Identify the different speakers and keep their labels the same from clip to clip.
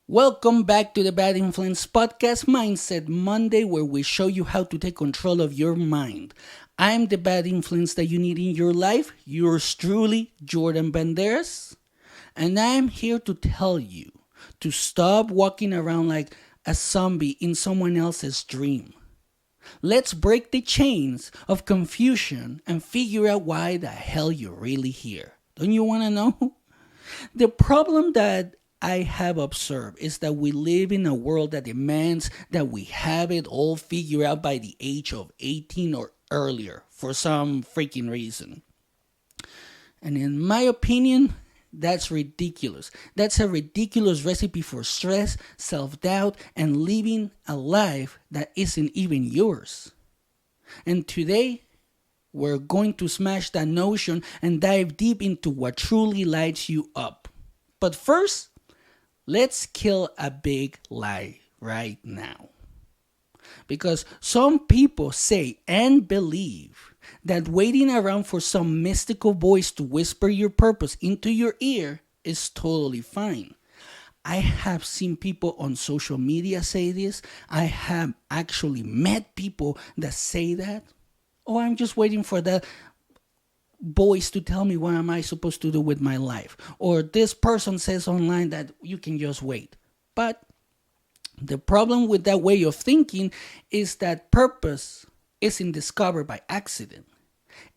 Speaker 1: Welcome back to the Bad Influence Podcast Mindset Monday, where we show you how to take control of your mind. I'm the bad influence that you need in your life. Yours truly, Bjordan Banderas. And I'm here to tell you to stop walking around like a zombie in someone else's dream. Let's break the chains of confusion and figure out why the hell you're really here. Don't you want to know? The problem that I have observed is that we live in a world that demands that we have it all figured out by the age of 18 or earlier for some freaking reason. And in my opinion, that's ridiculous. That's a ridiculous recipe for stress, self-doubt, and living a life that isn't even yours. And today, we're going to smash that notion and dive deep into what truly lights you up. But first, let's kill a big lie right now. Because some people say and believe that waiting around for some mystical voice to whisper your purpose into your ear is totally fine. I have seen people on social media say this. I have actually met people that say that. Oh, I'm just waiting for that voice to tell me what am I supposed to do with my life. Or this person says online that you can just wait. But the problem with that way of thinking is that purpose isn't discovered by accident.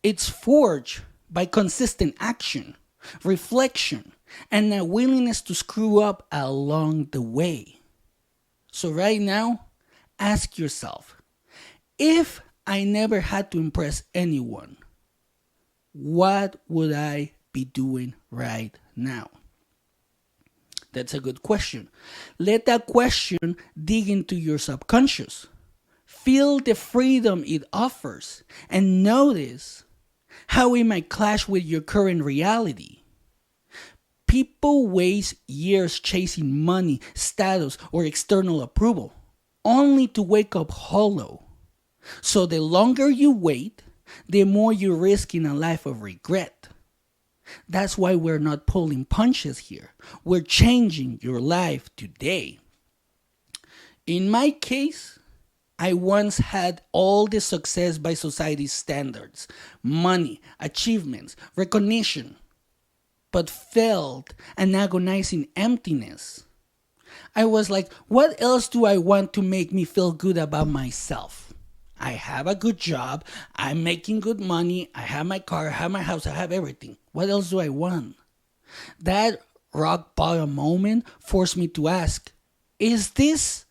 Speaker 1: It's forged by consistent action, reflection, and a willingness to screw up along the way. So right now, ask yourself, if I never had to impress anyone, what would I be doing right now? That's a good question. Let that question dig into your subconscious. Feel the freedom it offers and notice how it might clash with your current reality. People waste years chasing money, status, or external approval, only to wake up hollow. So the longer you wait, the more you risk in a life of regret. That's why we're not pulling punches here. We're changing your life today. In my case, I once had all the success by society's standards, money, achievements, recognition, but felt an agonizing emptiness. I was like, what else do I want to make me feel good about myself? I have a good job, I'm making good money, I have my car, I have my house, I have everything. What else do I want? That rock bottom moment forced me to ask, is this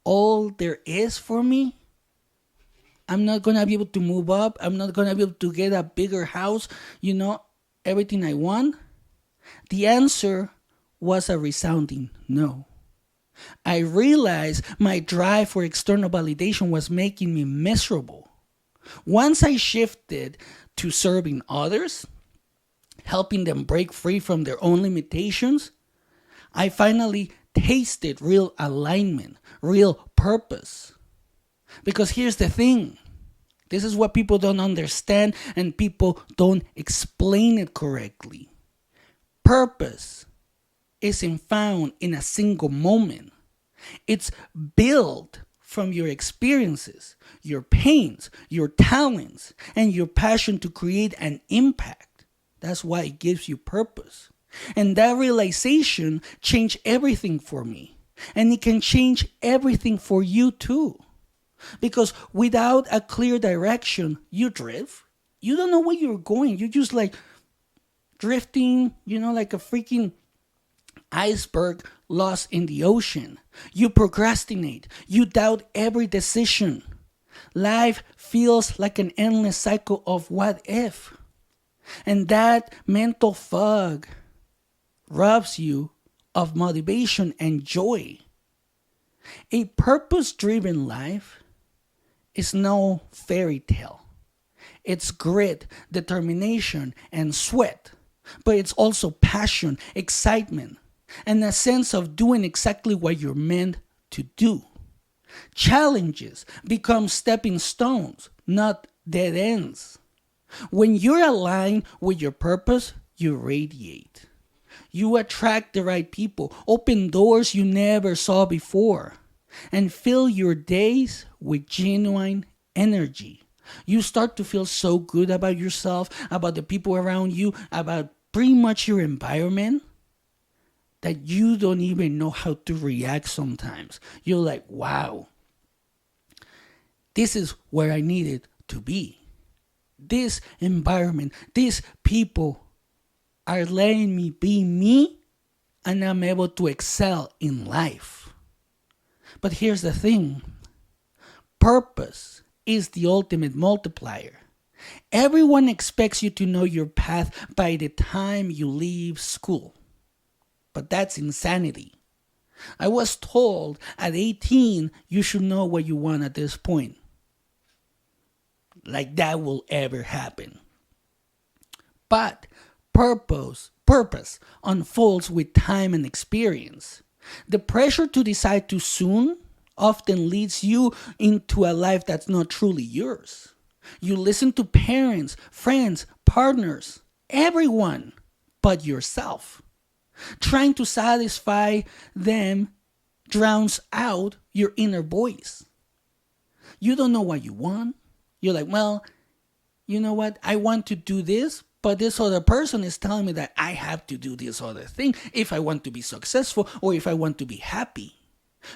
Speaker 1: all there is for me? I'm not going to be able to move up, I'm not going to be able to get a bigger house, everything I want? The answer was a resounding no. I realized my drive for external validation was making me miserable. Once I shifted to serving others, helping them break free from their own limitations, I finally tasted real alignment, real purpose. Because here's the thing. This is what people don't understand and people don't explain it correctly. Purpose isn't found in a single moment. It's built from your experiences, your pains, your talents, and your passion to create an impact. That's why it gives you purpose. And that realization changed everything for me. And it can change everything for you too. Because without a clear direction, you drift. You don't know where you're going. You're just like drifting, like a freaking iceberg lost in the ocean. You procrastinate. You doubt every decision. Life feels like an endless cycle of what if. And that mental fog robs you of motivation and joy. A purpose-driven life is no fairy tale. It's grit, determination, and sweat. But it's also passion, excitement, and a sense of doing exactly what you're meant to do. Challenges become stepping stones, not dead ends. When you're aligned with your purpose, you radiate. You attract the right people, open doors you never saw before, and fill your days with genuine energy. You start to feel so good about yourself, about the people around you, about pretty much your environment, that you don't even know how to react sometimes. You're like, wow, this is where I needed to be. This environment, these people are letting me be me, and I'm able to excel in life. But here's the thing. Purpose is the ultimate multiplier. Everyone expects you to know your path by the time you leave school. But that's insanity. I was told at 18 you should know what you want at this point. Like that will ever happen. But purpose unfolds with time and experience. The pressure to decide too soon often leads you into a life that's not truly yours. You listen to parents, friends, partners, everyone but yourself. Trying to satisfy them drowns out your inner voice. You don't know what you want. You're like, well, you know what? I want to do this, but this other person is telling me that I have to do this other thing if I want to be successful or if I want to be happy.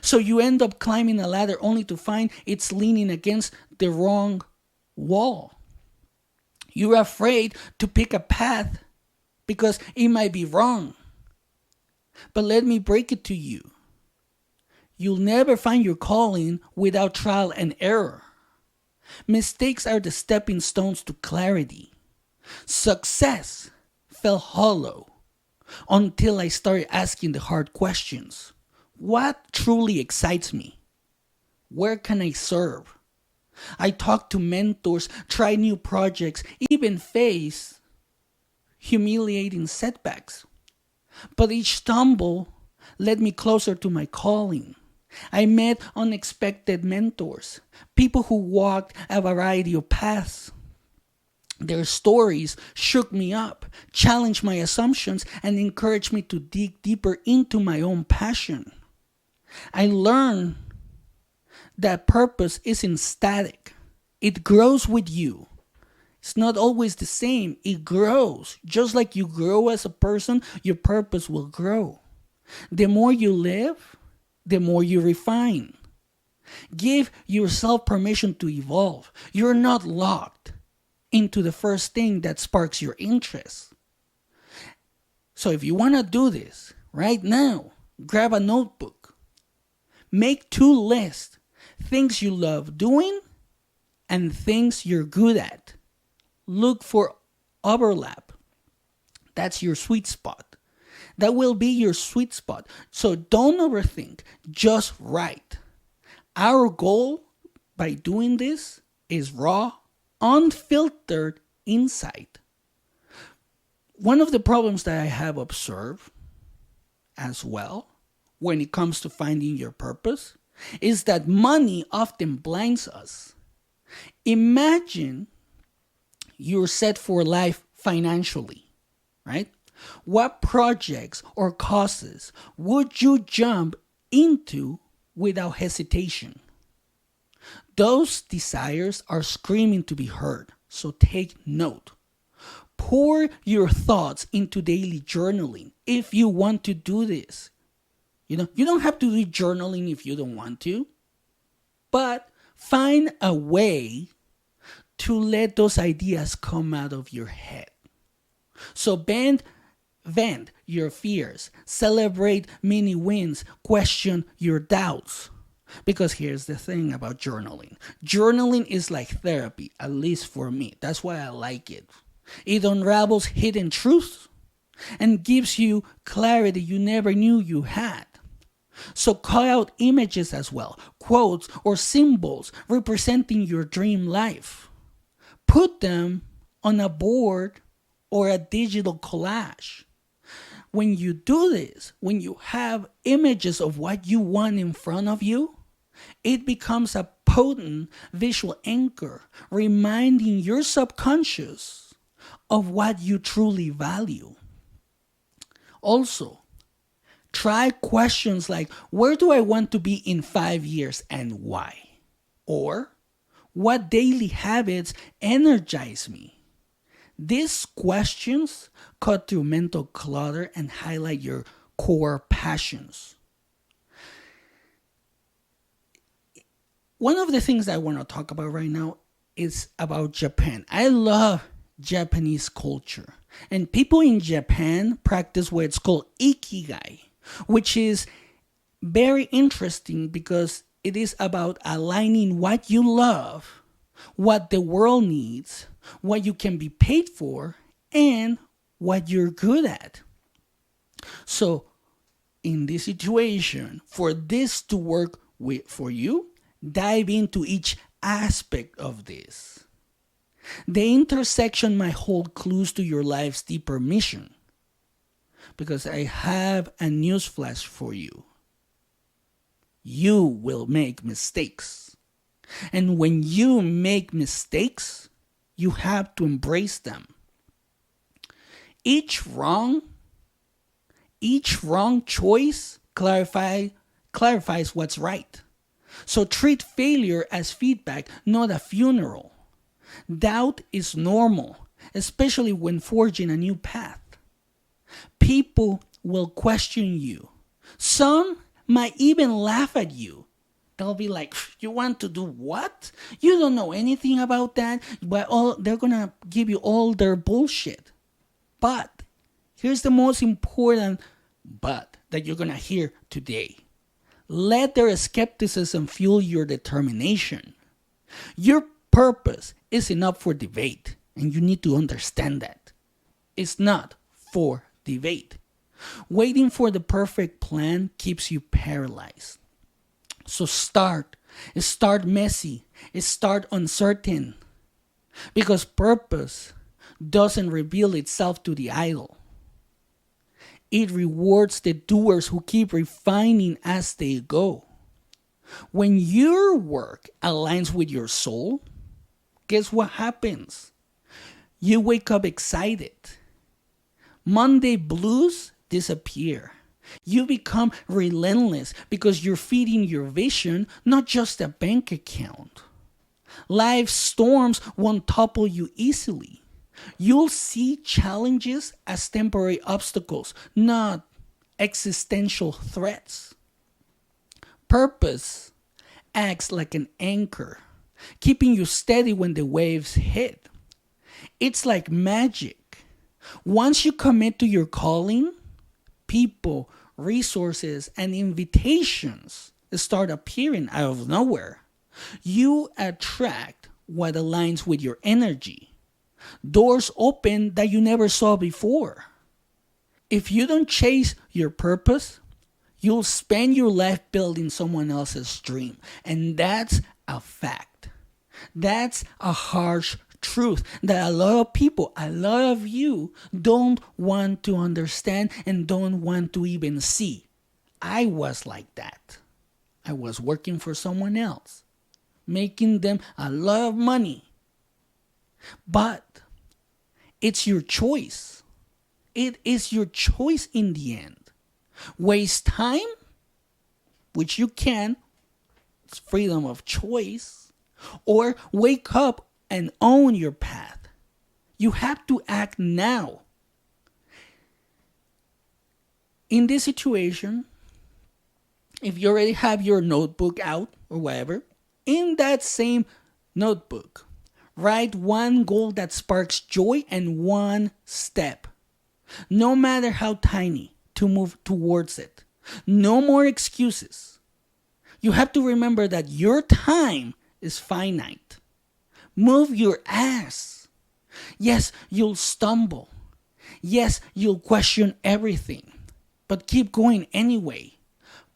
Speaker 1: So you end up climbing a ladder only to find it's leaning against the wrong wall. You're afraid to pick a path because it might be wrong. But let me break it to you. You'll never find your calling without trial and error. Mistakes are the stepping stones to clarity. Success felt hollow until I started asking the hard questions. What truly excites me? Where can I serve? I talk to mentors, try new projects, even face humiliating setbacks. But each stumble led me closer to my calling. I met unexpected mentors, people who walked a variety of paths. Their stories shook me up, challenged my assumptions, and encouraged me to dig deeper into my own passion. I learned that purpose isn't static. It grows with you. It's not always the same. It grows. Just like you grow as a person, your purpose will grow. The more you live, the more you refine. Give yourself permission to evolve. You're not locked into the first thing that sparks your interest. So if you want to do this right now, grab a notebook. Make 2 lists. Things you love doing and things you're good at. Look for overlap. That's your sweet spot. That will be your sweet spot. So don't overthink. Just write. Our goal by doing this is raw, unfiltered insight. One of the problems that I have observed as well when it comes to finding your purpose is that money often blinds us. Imagine you're set for life financially, right? What projects or causes would you jump into without hesitation? Those desires are screaming to be heard, so take note. Pour your thoughts into daily journaling if you want to do this. You don't have to do journaling if you don't want to, but find a way to let those ideas come out of your head. So vent your fears, celebrate mini wins, question your doubts. Because here's the thing about journaling. Journaling is like therapy, at least for me. That's why I like it. It unravels hidden truths and gives you clarity you never knew you had. So call out images as well, quotes or symbols representing your dream life. Put them on a board or a digital collage. When you do this, when you have images of what you want in front of you, it becomes a potent visual anchor, reminding your subconscious of what you truly value. Also, try questions like, where do I want to be in 5 years and why? Or, what daily habits energize me? These questions cut through mental clutter and highlight your core passions. One of the things I want to talk about right now is about Japan. I love Japanese culture. And people in Japan practice what it's called ikigai, which is very interesting because it is about aligning what you love, what the world needs, what you can be paid for, and what you're good at. So, in this situation, for this to work for you, dive into each aspect of this. The intersection might hold clues to your life's deeper mission. Because I have a newsflash for you. You will make mistakes. And when you make mistakes, you have to embrace them. Each wrong choice clarifies what's right. So treat failure as feedback, not a funeral. Doubt is normal, especially when forging a new path. People will question you. Some might even laugh at you. They'll be like, you want to do what? You don't know anything about that. But they're going to give you all their bullshit. But here's the most important but that you're going to hear today. Let their skepticism fuel your determination. Your purpose isn't up for debate, and you need to understand that. It's not for debate. Waiting for the perfect plan keeps you paralyzed. So start messy, start uncertain. Because purpose doesn't reveal itself to the idle. It rewards the doers who keep refining as they go. When your work aligns with your soul, guess what happens? You wake up excited. Monday blues disappear. You become relentless because you're feeding your vision, not just a bank account. Life's storms won't topple you easily. You'll see challenges as temporary obstacles, not existential threats. Purpose acts like an anchor, keeping you steady when the waves hit. It's like magic. Once you commit to your calling, people, resources, and invitations start appearing out of nowhere. You attract what aligns with your energy. Doors open that you never saw before. If you don't chase your purpose, you'll spend your life building someone else's dream. And that's a fact. That's a harsh truth that a lot of people, a lot of you, don't want to understand and don't want to even see. I was like that. I was working for someone else, making them a lot of money. But it's your choice. It is your choice in the end. Waste time, which you can, it's freedom of choice, or wake up and own your path. You have to act now. In this situation, if you already have your notebook out or whatever, in that same notebook, write one goal that sparks joy and one step, no matter how tiny, to move towards it. No more excuses. You have to remember that your time is finite. Move your ass. Yes, you'll stumble. Yes, you'll question everything. But keep going anyway.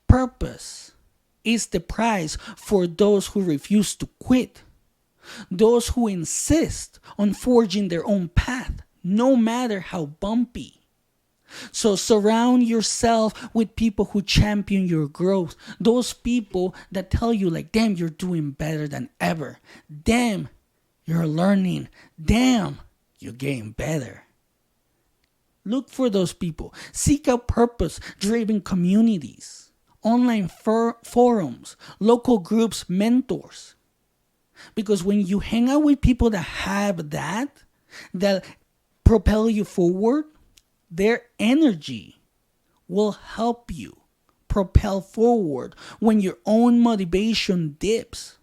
Speaker 1: Purpose is the prize for those who refuse to quit. Those who insist on forging their own path, no matter how bumpy. So surround yourself with people who champion your growth. Those people that tell you like, damn, you're doing better than ever. Damn, you're learning. Damn, you're getting better. Look for those people. Seek out purpose-driven communities, online forums, local groups, mentors. Because when you hang out with people that have that propel you forward, their energy will help you propel forward when your own motivation dips.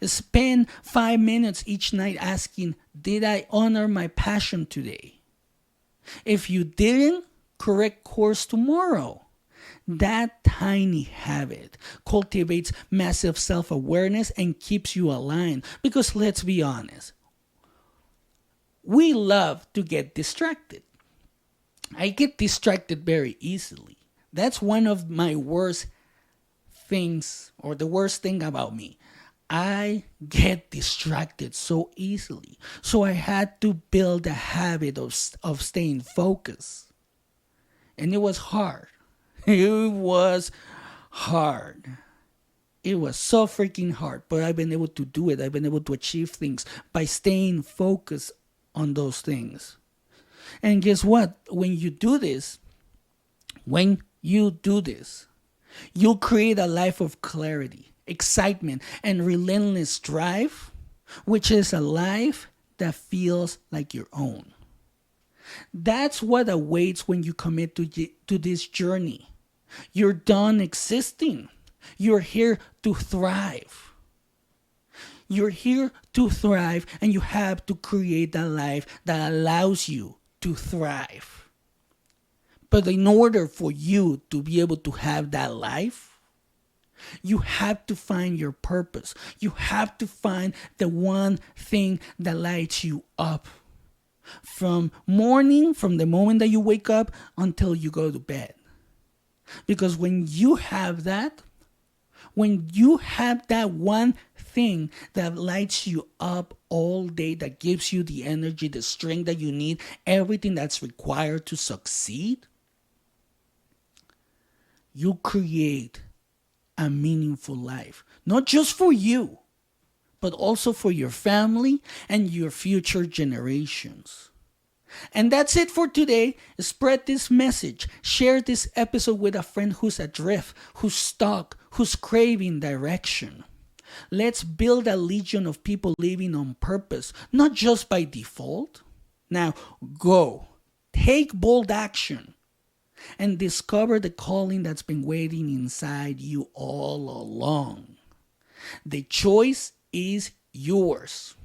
Speaker 1: Spend 5 minutes each night asking, did I honor my passion today? If you didn't, correct course tomorrow. That tiny habit cultivates massive self-awareness and keeps you aligned. Because let's be honest, we love to get distracted. I get distracted very easily. That's one of my worst things, or the worst thing about me. I get distracted so easily. So I had to build a habit of staying focused. And it was hard. It was hard. It was so freaking hard. But I've been able to do it. I've been able to achieve things by staying focused on those things. And guess what? When you do this, you'll create a life of clarity, excitement, and relentless drive, which is a life that feels like your own. That's what awaits when you commit to this journey. You're done existing. You're here to thrive. You're here to thrive, and you have to create a life that allows you to thrive. But in order for you to be able to have that life, you have to find your purpose. You have to find the one thing that lights you up. From the moment that you wake up until you go to bed. Because when you have that one thing that lights you up all day, that gives you the energy, the strength that you need, everything that's required to succeed, you create a meaningful life. Not just for you, but also for your family and your future generations. And that's it for today. Spread this message. Share this episode with a friend who's adrift, who's stuck, who's craving direction. Let's build a legion of people living on purpose, not just by default. Now, go. Take bold action. And discover the calling that's been waiting inside you all along. The choice is yours.